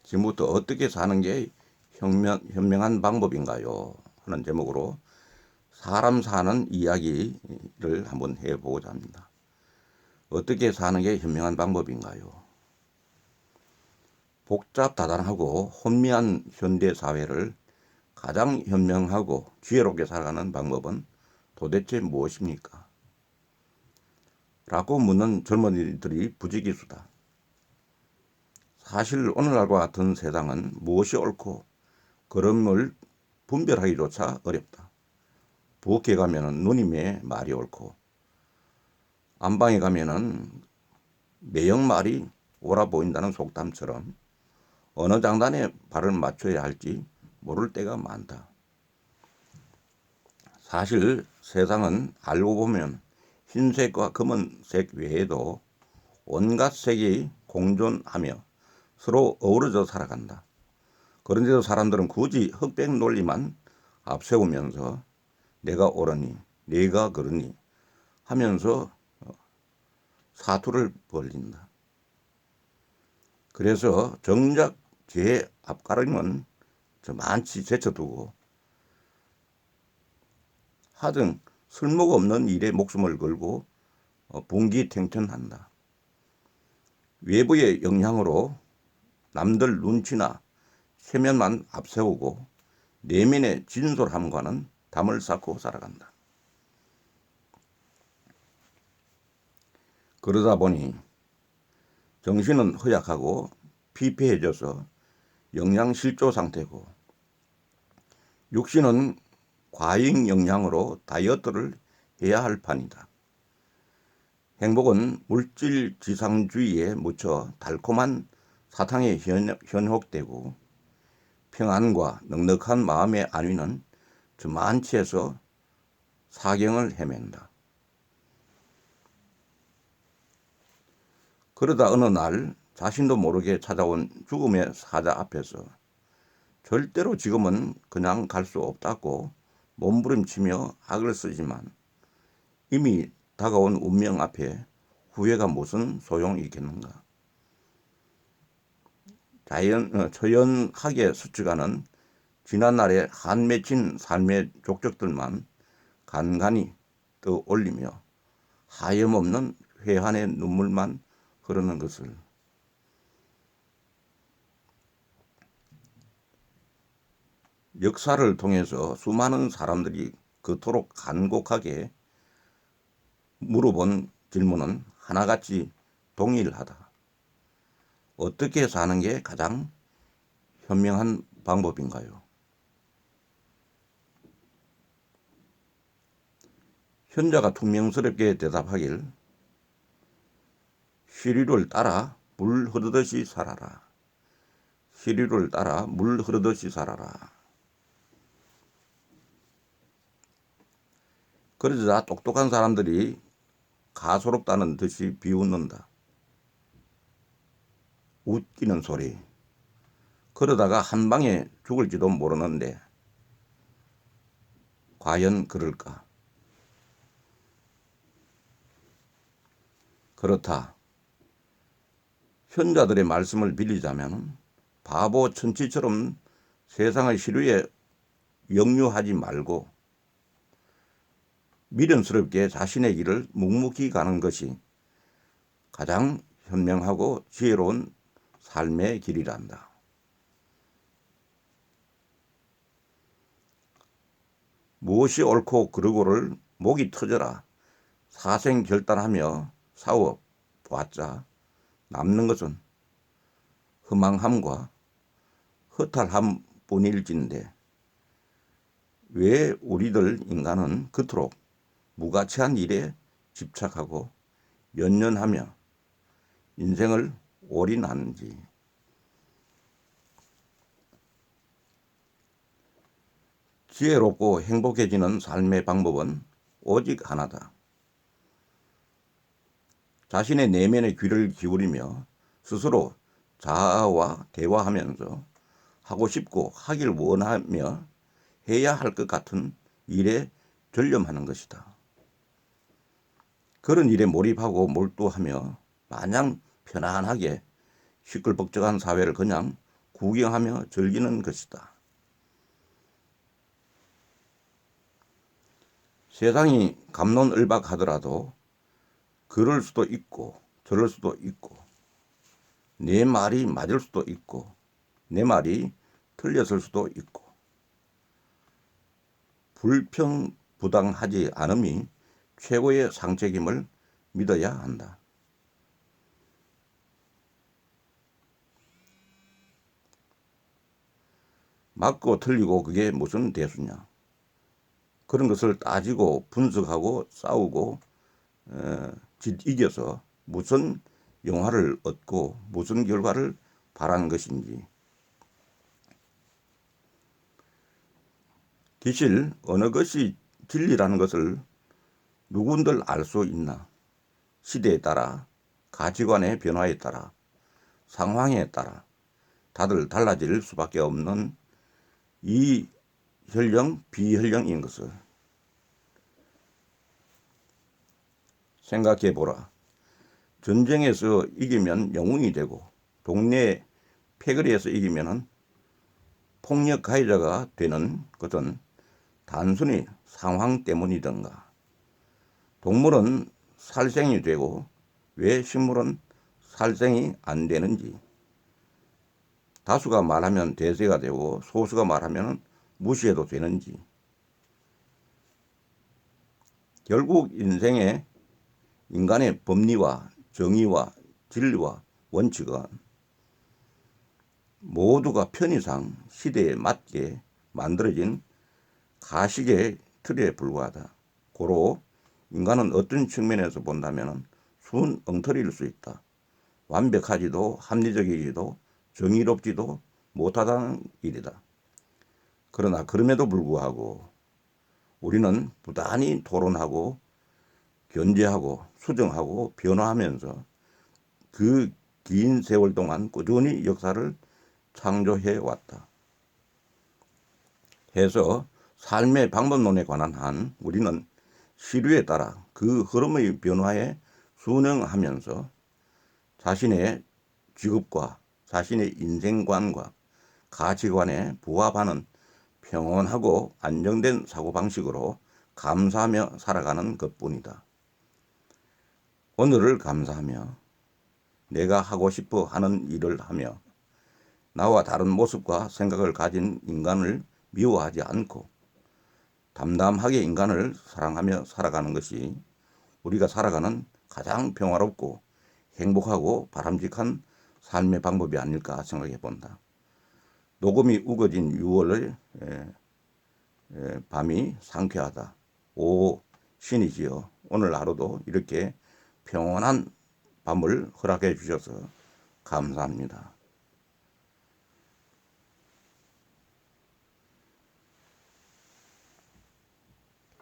지금부터 어떻게 사는 게 현명한 방법인가요? 하는 제목으로 사람 사는 이야기를 한번 해보고자 합니다. 어떻게 사는 게 현명한 방법인가요? 복잡다단하고 혼미한 현대 사회를 가장 현명하고 지혜롭게 살아가는 방법은 도대체 무엇입니까? 라고 묻는 젊은이들이 부지기수다. 사실 오늘날과 같은 세상은 무엇이 옳고 그름을 분별하기조차 어렵다. 부엌에 가면은 누님의 말이 옳고 안방에 가면은 매형 말이 옳아 보인다는 속담처럼 어느 장단에 발을 맞춰야 할지 모를 때가 많다. 사실 세상은 알고 보면 흰색과 검은색 외에도 온갖 색이 공존하며 서로 어우러져 살아간다. 그런데도 사람들은 굳이 흑백 논리만 앞세우면서 내가 옳으니 내가 그러니 하면서 사투를 벌린다. 그래서 정작 제 앞가림은 저만치 제쳐두고 하등 쓸모가 없는 일에 목숨을 걸고 분기탱천한다. 외부의 영향으로 남들 눈치나 체면만 앞세우고 내면의 진솔함과는 담을 쌓고 살아간다. 그러다 보니 정신은 허약하고 피폐해져서 영양실조 상태고 육신은 과잉 영양으로 다이어트를 해야 할 판이다. 행복은 물질 지상주의에 묻혀 달콤한 사탕에 현혹되고 평안과 넉넉한 마음의 안위는 저만치에서 사경을 헤맨다. 그러다 어느 날 자신도 모르게 찾아온 죽음의 사자 앞에서 절대로 지금은 그냥 갈 수 없다고 몸부림치며 악을 쓰지만 이미 다가온 운명 앞에 후회가 무슨 소용이 있겠는가. 처연하게 스쳐가는 지난날의 한 맺힌 삶의 족적들만 간간히 떠올리며 하염없는 회한의 눈물만 흐르는 것을 역사를 통해서 수많은 사람들이 그토록 간곡하게 물어본 질문은 하나같이 동일하다. 어떻게 사는 게 가장 현명한 방법인가요? 현자가 퉁명스럽게 대답하길 시류를 따라 물 흐르듯이 살아라. 시류를 따라 물 흐르듯이 살아라. 그러자 똑똑한 사람들이 가소롭다는 듯이 비웃는다. 웃기는 소리. 그러다가 한 방에 죽을지도 모르는데 과연 그럴까? 그렇다. 현자들의 말씀을 빌리자면 바보 천치처럼 세상의 시류에 역류하지 말고 미련스럽게 자신의 길을 묵묵히 가는 것이 가장 현명하고 지혜로운 삶의 길이란다. 무엇이 옳고 그르고를 목이 터져라 사생결단하며 싸워 보았자 남는 것은 허망함과 허탈함 뿐일진데 왜 우리들 인간은 그토록 무가치한 일에 집착하고 연연하며 인생을 올인하는지. 지혜롭고 행복해지는 삶의 방법은 오직 하나다. 자신의 내면의 귀를 기울이며 스스로 자아와 대화하면서 하고 싶고 하길 원하며 해야 할 것 같은 일에 전념하는 것이다. 그런 일에 몰입하고 몰두하며 마냥 편안하게 시끌벅적한 사회를 그냥 구경하며 즐기는 것이다. 세상이 갑론을박하더라도 그럴 수도 있고 저럴 수도 있고 내 말이 맞을 수도 있고 내 말이 틀렸을 수도 있고 불평부당하지 않음이 최고의 상책임을 믿어야 한다. 맞고 틀리고 그게 무슨 대수냐. 그런 것을 따지고 분석하고 싸우고 이겨서 무슨 영화를 얻고 무슨 결과를 바라는 것인지. 기실 어느 것이 진리라는 것을 누군들 알 수 있나. 시대에 따라 가치관의 변화에 따라 상황에 따라 다들 달라질 수밖에 없는 이 현령 비현령인 것을 생각해 보라. 전쟁에서 이기면 영웅이 되고 동네 패거리에서 이기면 폭력 가해자가 되는 것은 단순히 상황 때문이던가. 동물은 살생이 되고 왜 식물은 살생이 안 되는지. 다수가 말하면 대세가 되고 소수가 말하면 무시해도 되는지. 결국 인생의 인간의 법리와 정의와 진리와 원칙은 모두가 편의상 시대에 맞게 만들어진 가식의 틀에 불과하다. 고로 인간은 어떤 측면에서 본다면 순 엉터리일 수 있다. 완벽하지도 합리적이지도 정의롭지도 못하다는 일이다. 그러나 그럼에도 불구하고 우리는 부단히 토론하고 견제하고 수정하고 변화하면서 그 긴 세월 동안 꾸준히 역사를 창조해 왔다. 해서 삶의 방법론에 관한 한 우리는 시류에 따라 그 흐름의 변화에 순응하면서 자신의 직업과 자신의 인생관과 가치관에 부합하는 평온하고 안정된 사고방식으로 감사하며 살아가는 것뿐이다. 오늘을 감사하며 내가 하고 싶어 하는 일을 하며 나와 다른 모습과 생각을 가진 인간을 미워하지 않고 담담하게 인간을 사랑하며 살아가는 것이 우리가 살아가는 가장 평화롭고 행복하고 바람직한 삶의 방법이 아닐까 생각해 본다. 녹음이 우거진 6월의 밤이 상쾌하다. 오 신이시여, 오늘 하루도 이렇게 평온한 밤을 허락해 주셔서 감사합니다.